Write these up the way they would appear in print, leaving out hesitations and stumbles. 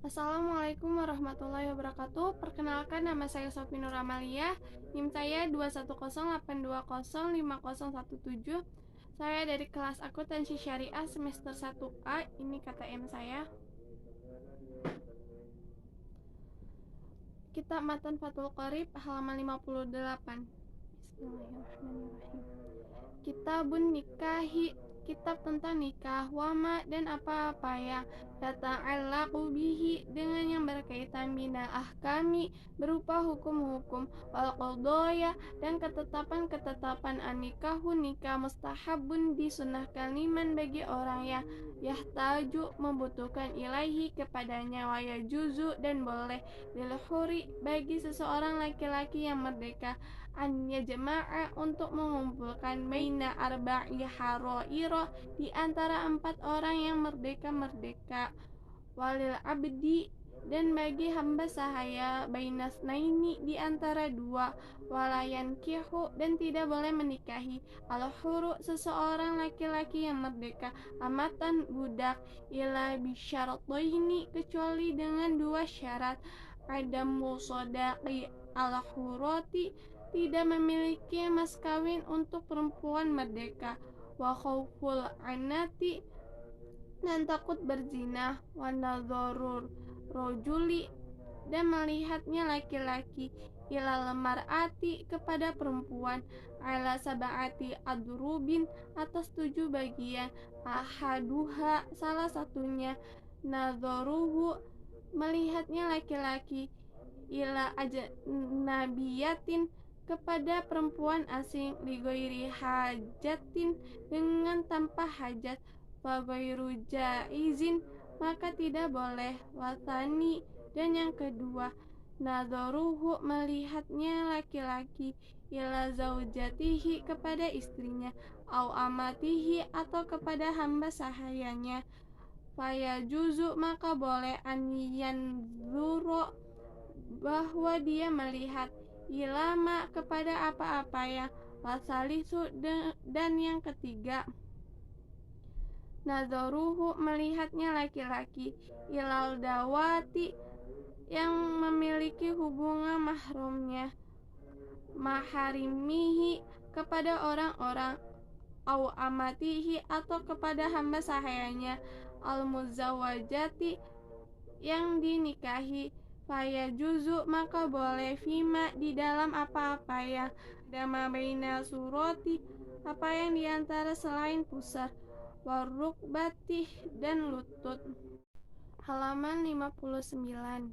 Assalamualaikum warahmatullahi wabarakatuh. Perkenalkan, nama saya Sofi Nur Amalia. NIM saya 21082050117. Saya dari kelas Akuntansi Syariah semester 1A. Ini KTM saya. Kitab Matan Fathul Qorib halaman 58. Bismillahirrahmanirrahim. Kitabun nikahi, kitab tentang nikah, wama dan apa-apa yang yata'allaqu bihi, dengan yang berkaitan bina ahkami, berupa hukum-hukum, wal qadaya dan ketetapan-ketetapan. An nikahu, nikah, mustahabun disunahkan, liman bagi orang yang yahtaju membutuhkan, ilaihi kepadanya, wa yajuzu dan boleh, lil huri bagi seseorang laki-laki yang merdeka, an yajma'a untuk mengumpulkan, baina arba'i harairo di antara 4 orang yang merdeka, walil abdi dan bagi hamba sahaya, bainas naini di antara 2, walayan kihu dan tidak boleh menikahi, al huru seseorang laki-laki yang merdeka, amatan budak, ila bisyaratoini kecuali dengan 2 syarat, adam musodaqi al huroti tidak memiliki mas kawin untuk perempuan merdeka, wa khauful anati dan takut berzina, wa nadharur rojuli dan melihatnya laki-laki, ilal mar'ati kepada perempuan, ala sab'ati adrubin atas 7 bagian, ahaduha salah satunya, nadharuhu melihatnya laki-laki, ila ajnabiyatin kepada perempuan asing, ligoiri hajatin dengan tanpa hajat, fagoiru jaizin maka tidak boleh, watani dan yang kedua, nadharuhu melihatnya laki-laki, ila zaujatihi kepada istrinya, au amatihi atau kepada hamba sahayanya, faya juzu maka boleh, aniyan zuro bahwa dia melihat, ilama kepada apa-apa yang, wasalisu dan yang ketiga, nadharuhu melihatnya laki-laki, ilal dawati yang memiliki hubungan mahramnya, maharimihi kepada orang-orang, au amatihi atau kepada hamba sahayanya, al muzawajati yang dinikahi, faya juzu maka boleh, fima di dalam apa-apa yang, dama baina suroti apa yang diantara selain pusar, warukbatih dan lutut. Halaman 59.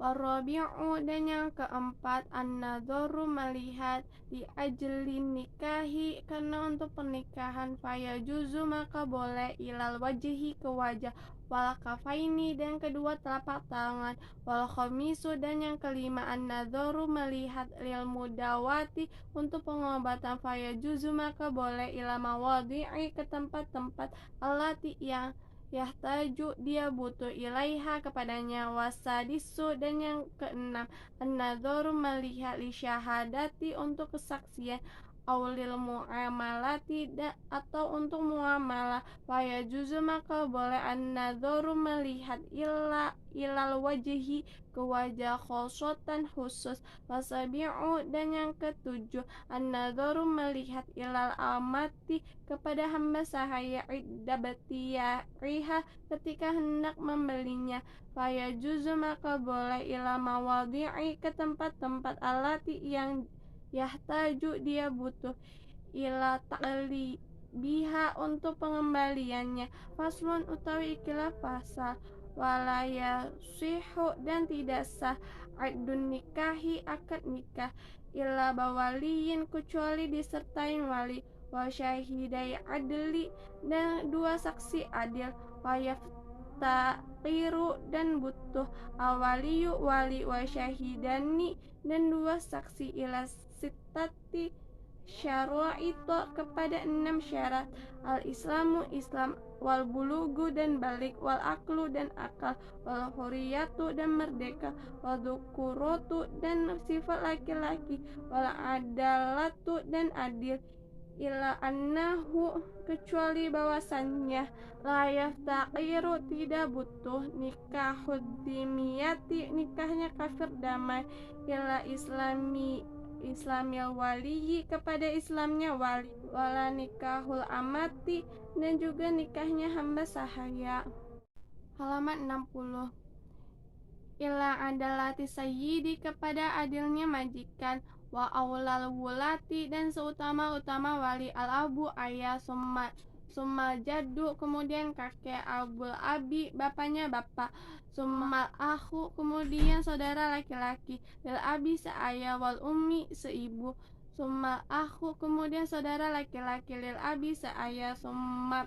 Warabi'u dan yang keempat, an-nadharu melihat, di ajlin nikahi karena untuk pernikahan, faya juzu maka boleh, ilal wajhi ke wajah, wal kafaini dan kedua telapak tangan, wal khamisu dan yang kelima, an-nadharu melihat, lil mudawati untuk pengobatan, faya juzu maka boleh, ila mawadhi'i ke tempat-tempat, allati yang yahtaju dia butuh, ilaiha kepadanya, wasadisu dan yang keenam, an-nadharu melihat, li syahadati untuk kesaksian, aulil muamalati atau untuk muamalah, faya juzu maka boleh, an-nadharu melihat, ilal wajhi ke wajah, khosotan khusus, wasabi'u dan yang ketujuh, an-nadharu melihat, ilal amati kepada hamba sahaya, iddabtiyariha ketika hendak membelinya, faya juzu maka boleh, ila mawadhi'i ke tempat-tempat, alati yang yahtaju dia butuh, ila ta'li biha untuk pengembaliannya, faslun utawi ikilah pasal, walaya sihu dan tidak sah, addun nikahi akad nikah, ila bawaliyin kecuali disertai wali, wa syahidai adli dan 2 saksi adil, wa yaftaqiru dan butuh, awaliyu wali, wa syahidani dan 2 saksi, ila sittati syara'ito kepada 6 syarat, al islamu Islam, wal bulugu dan balik, wal aklu dan akal, wal huriyatu dan merdeka, wal dzukurotu dan sifat laki-laki, wal adalatu dan adil, ila annahu kecuali bahwasannya la yaftaqiru tidak butuh nikahud dimiyati nikahnya kafir damai ila islamil waliyi kepada Islamnya wali wala nikahul amati dan juga nikahnya hamba sahaya. Halaman 60. Ila adalati sayyidi kepada adilnya majikan wa aulal wulati dan seutama-utama wali al abu ayah summa jaddu kemudian kakek abul abi bapaknya bapak summa akhu kemudian saudara laki-laki lil abi seayah wal ummi seibu summa akhu kemudian saudara laki-laki lil abi seayah summa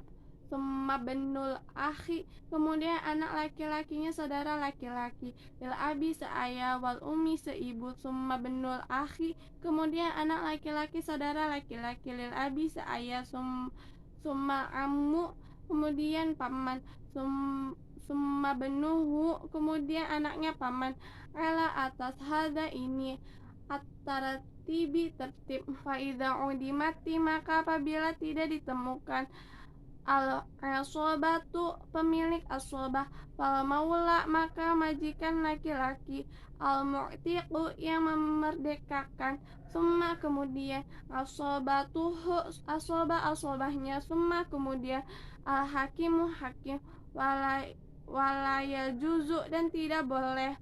benul akhi kemudian anak laki-lakinya saudara laki-laki lil abi seayah wal ummi seibu summa benul akhi kemudian anak laki-laki saudara laki-laki lil abi seayah summa ammu kemudian paman summa benuhu kemudian anaknya paman ala atas hada ini at-tartibi tertib fa idza udimati maka apabila tidak ditemukan al-asobatu pemilik asobah fal maula maka majikan laki-laki al-mu'tiqu yang memerdekakan summa kemudian asobatuhu asobahnya summa kemudian al-hakimu hakim walaya juzu dan tidak boleh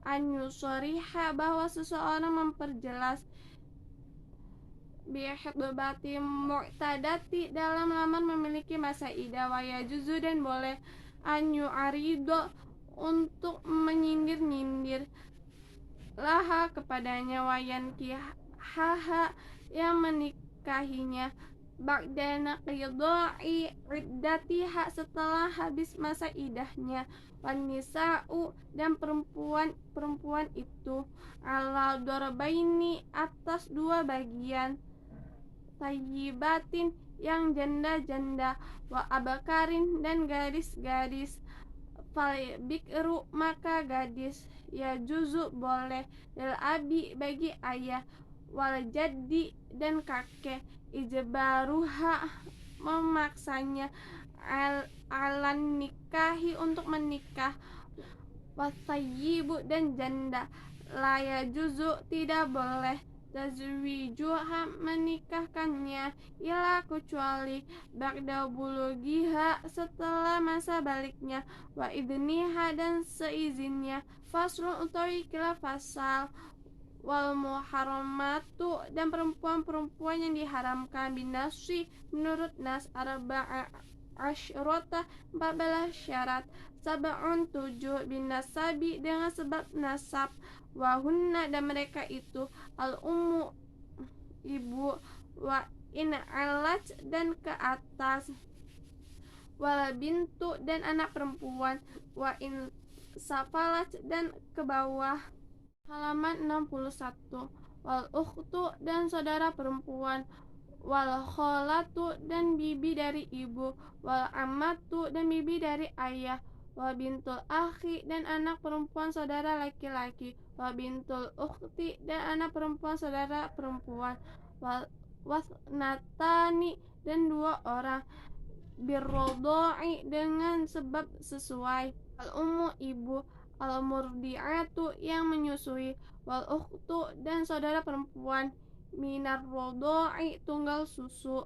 anyusoriha bahwa seseorang memperjelas bihidbati mu'tadati dalam lamar memiliki masa idah waya juzu dan boleh anyu arido untuk menyindir-nyindir laha kepadanya wayan kihaha yang menikahinya ba'dana qidai iddatiha setelah habis masa idahnya wan nisa'u dan perempuan itu ala darbaini atas dua bagian tayyibatin yang janda-janda wa abakarin dan gadis-gadis fal bikru maka gadis ya juzu boleh lil abi bagi ayah wal jaddi dan kakek ijbaruha memaksanya alan nikahi untuk menikah wasayyibu dan janda la ya juzu tidak boleh tazwijuha menikahkannya ila kecuali ba'da bulugiha setelah masa baliknya wa idniha dan seizinnya faslun utawi kila fasal wal muharramatu dan perempuan-perempuan yang diharamkan binasi menurut nas arba'a asyrota 14 syarat sab'un 7 binasabi dengan sebab nasab wahunna dan mereka itu al ummu ibu wa in alat dan ke atas wala bintu dan anak perempuan wa in safalat dan ke bawah. Halaman 61. Wal ukhtu dan saudara perempuan wal kholatu dan bibi dari ibu wal ammatu dan bibi dari ayah wa bintul akhi dan anak perempuan saudara laki-laki wa bintul ukhti dan anak perempuan saudara perempuan wasnatani dan dua orang birrodai dengan sebab sesuai al ummu ibu al murdiatu yang menyusui wal ukhtu dan saudara perempuan minar rodai tunggal susu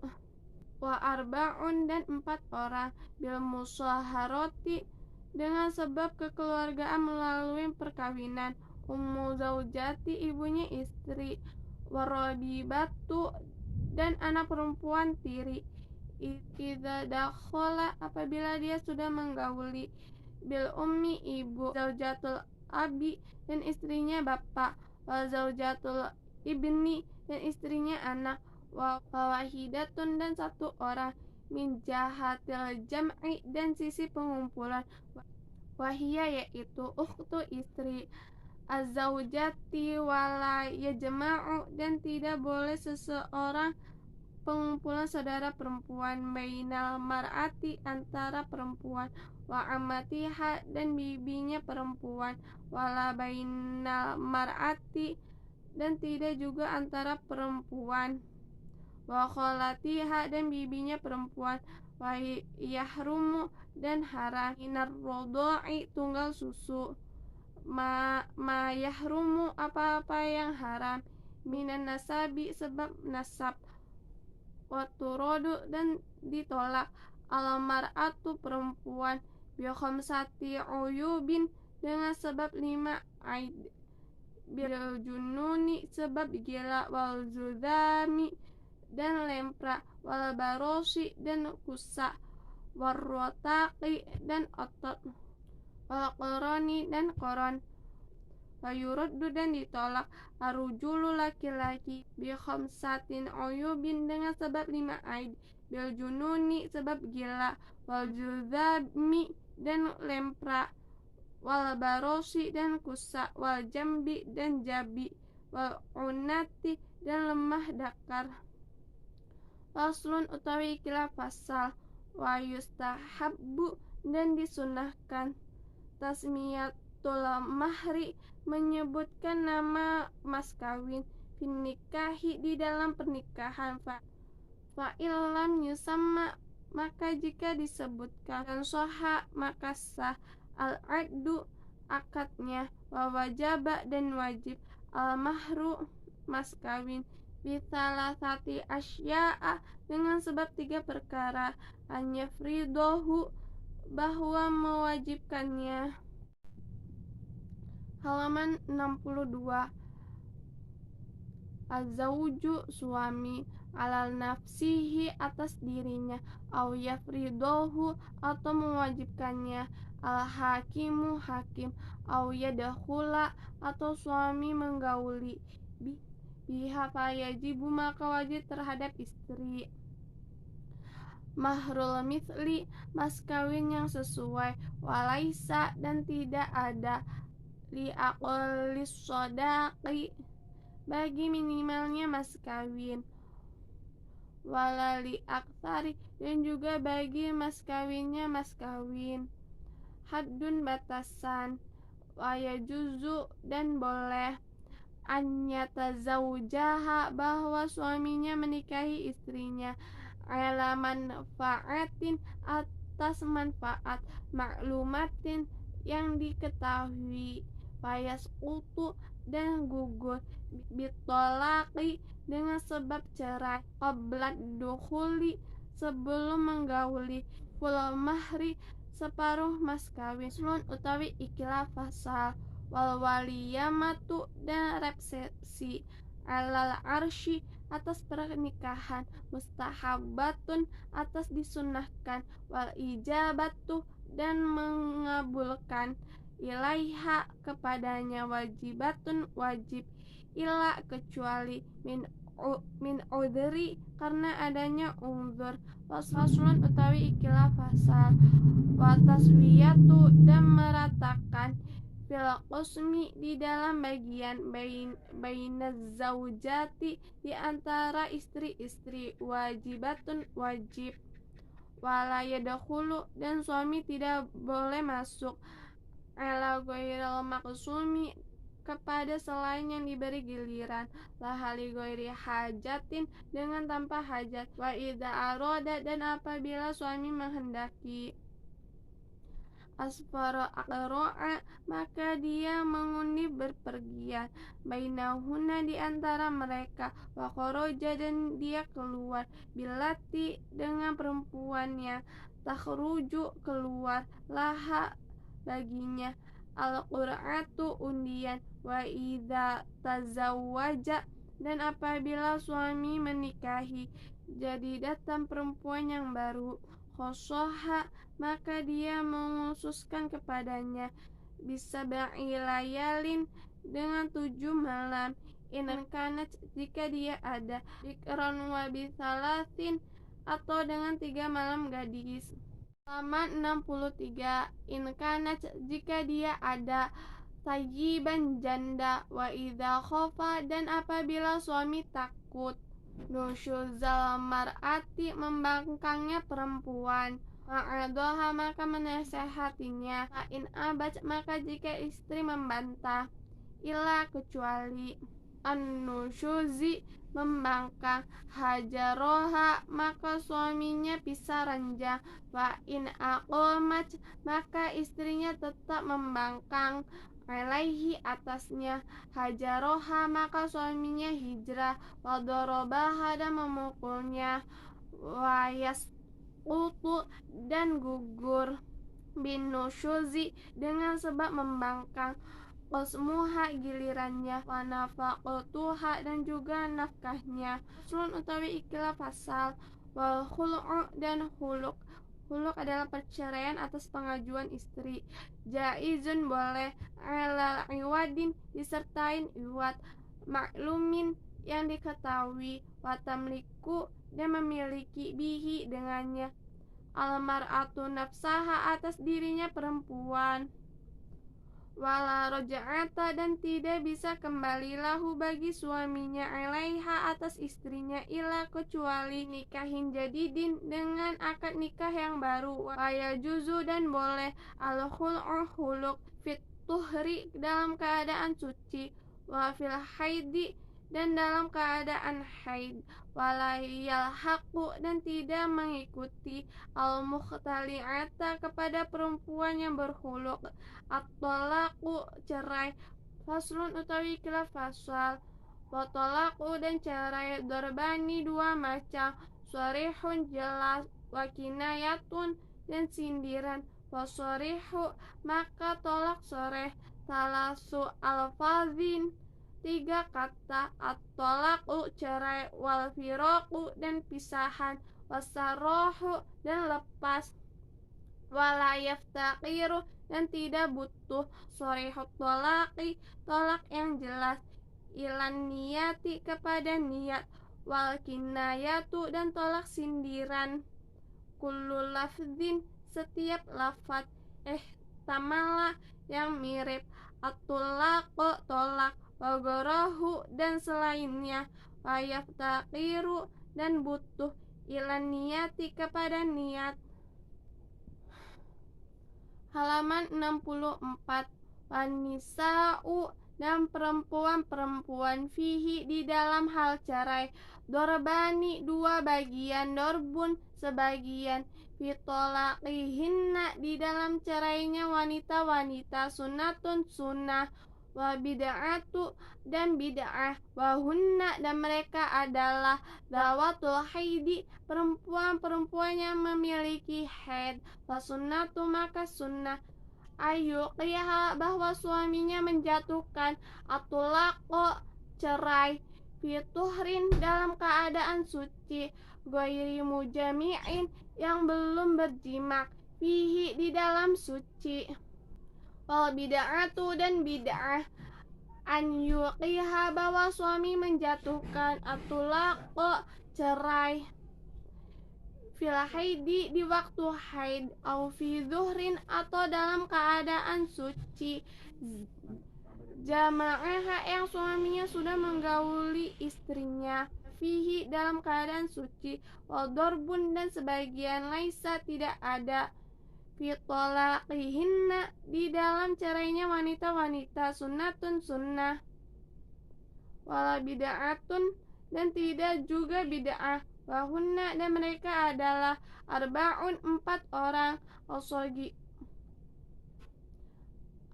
wa arbaun dan 4 orang bil musaharoti dengan sebab kekeluargaan melalui perkawinan ummu zaujati ibunya istri warabibatu dan anak perempuan tiri idza dakhala apabila dia sudah menggauli bil ummi ibu zaujatul abi dan istrinya bapak wa zaujatul ibni dan istrinya anak wa wahidatun dan 1 orang min jahatil jam'i dan sisi pengumpulan wahia yaitu ukhtu istri az-zaujati wala yajma'u dan tidak boleh seseorang pengumpulan saudara perempuan bainal mar'ati antara perempuan wa amatiha dan bibinya perempuan wala bainal mar'ati dan tidak juga antara perempuan wa kholatiha dan bibinya perempuan, wa yahrumu dan haram, minar rodoi tunggal susu, ma yahrumu apa-apa yang haram, minan nasabi sebab nasab, wa turodu dan ditolak, al mar'atu perempuan, bi khamsati uyubin dengan sebab 5 aib, bil jununi sebab gila, wal zudami dan lempra, wal barosi dan kusa, warrotaki dan otot, wal koroni dan koron, wayuruddu dan ditolak, arujulu laki-laki, bi khamsatin uyubin dengan sebab 5 aib, bil jununi sebab gila, wal judami dan lempra, wal barosi dan kusa, wal jambi dan jabi, wal unati dan lemah dakar. Faslun utawi ikilah fasal, wa yustahabbu dan disunahkan, tasmiyatul mahri menyebutkan nama mas kawin, fin nikahi di dalam pernikahan, fa illam yusamma maka jika disebutkan, dan soha maka sah, al addu akadnya, wa wajaba dan wajib, al mahru mas kawin, bisalasati asya'a dengan sebab 3 perkara, anyafridohu bahwa mewajibkannya. Halaman 62. Azauju suami, alal nafsihi atas dirinya, au yafridohu atau mewajibkannya, al hakimu hakim, au yadakhula atau suami menggauli, biha fayajibu maka wajib terhadap istri, mahrul mithli mas kawin yang sesuai, walaisa dan tidak ada, li aqallis sodaqi bagi minimalnya mas kawin, walali aksari dan juga bagi mas kawinnya mas kawin, haddun batasan, wayajuzu dan boleh, anyatazawjaha bahwa suaminya menikahi istrinya, ala manfaatin atas manfaat, maklumatin yang diketahui, fayasqutu dan gugur, bitolaki dengan sebab cerai, qablat dukhuli sebelum menggauli, ful mahri separuh mas kawin. Slun utawi ikilah fasal, wal waliyamatu dan resepsi, alal arsy atas pernikahan, mustahabbatun atas disunahkan, wal ijabatu dan mengabulkan, ilaiha kepadanya, wajibatun wajib, ila kecuali, min udhri karena adanya uzur. Faslun utawi ikilah fasal, wa taswiyatu dan meratakan, fil qusmi di dalam bagian, bainaz zaujati di antara istri-istri, wajibatun wajib, wala yadkhulu dan suami tidak boleh masuk, ala ghairil maksumi kepada selain yang diberi giliran, lahali ghairi hajatin dengan tanpa hajat, wa idza aroda dan apabila suami menghendaki, asfara aqra'a maka dia mengundi berpergian, bainahunna di antara mereka, wa kharaja dan dia keluar, bilati dengan perempuannya, takhruju keluar, laha baginya, al qur'atu undian, wa idza tazawwaja dan apabila suami menikahi, jadi datang perempuan yang baru, khosoha maka dia mengususkan kepadanya, bisa layalin dengan 7 malam, inkanat jika dia ada, bikron wa bisalasin atau dengan 3 malam gadis. Halaman 63. Inkanat jika dia ada, sayyiban janda, wa idza khofa dan apabila suami takut, nusyuzal mar'ati membangkangnya perempuan, ma'adoha maka menasehatinya, fa'in abad maka jika istri membantah, ila kecuali, an-nusyuzi membangkang, hajaroha maka suaminya pisah ranjang, wa in aqamat maka istrinya tetap membangkang, alaihi atasnya, hajaroha maka suaminya hijrah, wa dorobaha dan memukulnya, wa yasqutu dan gugur, bin nusyuzi dengan sebab membangkang, qasmuha gilirannya, wa nafaqatuha dan juga nafkahnya. Faslun utawi ikilah pasal, wal khul'u dan huluk. Huluk adalah perceraian atas pengajuan istri. Jaizun boleh, ala iwadin disertain iwad, maklumin yang diketahui, wa tamliku dan memiliki bihi dengannya, almar'atu nafsaha atas dirinya perempuan, wala roja'ata dan tidak bisa kembali lahu bagi suaminya, alaiha atas istrinya, ila kecuali nikahin jadidin dengan akad nikah yang baru, waya juzu dan boleh, al khul'u huluk, fit tuhri dalam keadaan suci, wa fil haidi dan dalam keadaan haid, walayal haqqu dan tidak mengikuti, al mukhtali'ata kepada perempuan yang berhuluk, at-tolaqu cerai. Faslun utawi ikilah fasal, wa tolaqu dan cerai, dorbani dua macam, sharihun jelas, wa kinayatun dan sindiran, wa sharihu maka tolak soreh, salasu alfazin tiga kata, at-tolaqu cerai, wal firaqu dan pisahan, wasarrohu dan lepas, wala yaftaqiru dan tidak butuh, sharihut tolaqi tolak yang jelas, ilan niyati kepada niat, wal kinayatu dan tolak sindiran, kullu lafzin setiap lafad, tamala yang mirip, at-tulaqu tolak, wa gharahu dan selainnya, wa yaftaqiru dan butuh, ilan niyati kepada niat. Halaman 64. Wanisa'u dan perempuan-perempuan, fihi di dalam hal cerai, dorbani dua bagian, dorbun sebagian, fitolaqihinna di dalam cerainya wanita-wanita, sunatun sunnah, wa bid'atu dan bid'ah, wa hunna dan mereka adalah dawatul haidi perempuan-perempuan yang memiliki haid, wa sunnatu maka sunnah, ayuqiha bahwa suaminya menjatuhkan, atulaqo cerai, fituhrin dalam keadaan suci, ghairi mujami'in yang belum berjimak, fihi di dalam suci, wal bid'atu dan bid'ah, an yuqiha bahwa suami menjatuhkan, atulaqo cerai, fil haidi di waktu haid, au fi zuhrin atau dalam keadaan suci, jama'aha yang suaminya sudah menggauli istrinya, fihi dalam keadaan suci, wal dorbun dan sebagian laisa tidak ada, fitolaqihinna di dalam cerainya wanita-wanita, sunnatun sunnah, wala bid'atun dan tidak juga bid'ah, wahunna dan mereka adalah arba'un empat orang,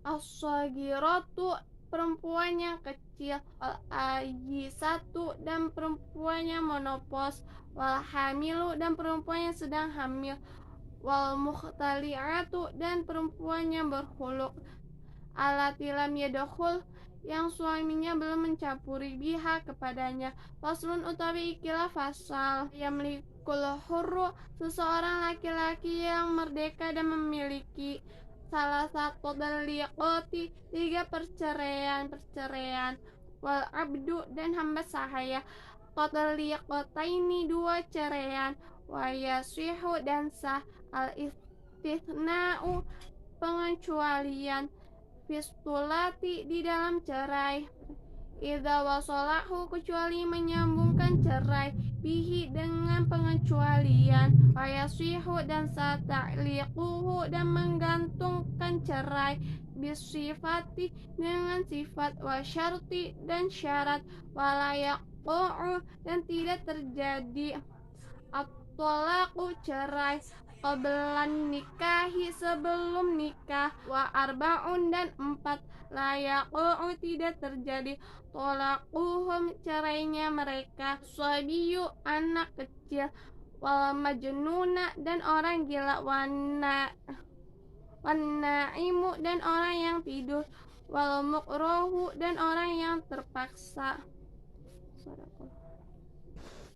as-shagiratu perempuan yang kecil, wal ayyisatu dan perempuan yang monopos, wal hamilu dan perempuan yang sedang hamil, wal mukhtali'atu dan perempuan yang berhuluk, allati lam yadkhul yang suaminya belum mencampuri biha kepadanya. Faslun utawi ikilah fasal, yamlikul hurru seseorang laki-laki yang merdeka dan memiliki salah satu daliqoti tiga perceraian, wal abdu dan hamba sahaya, qadaliqotaini dua ceraian, wa yasihu dan sah, al istithna'u pengecualian, fistulati di dalam cerai, idza wasalahu kecuali menyambungkan cerai, bihi dengan pengecualian, wa yasihu dan sah ta'liquhu dan menggantungkan cerai, bisifati dengan sifat, wa syarti dan syarat, walayak dan tidak terjadi at-thalaqu cerai qablan nikahi sebelum nikah, wa arba'un dan 4 layaku tidak terjadi tolaquhum cerainya mereka, sabiyu anak kecil, wal majnuna dan orang gila, wannaimu dan orang yang tidur, wal mukrohu dan orang yang terpaksa. Sadaqallah.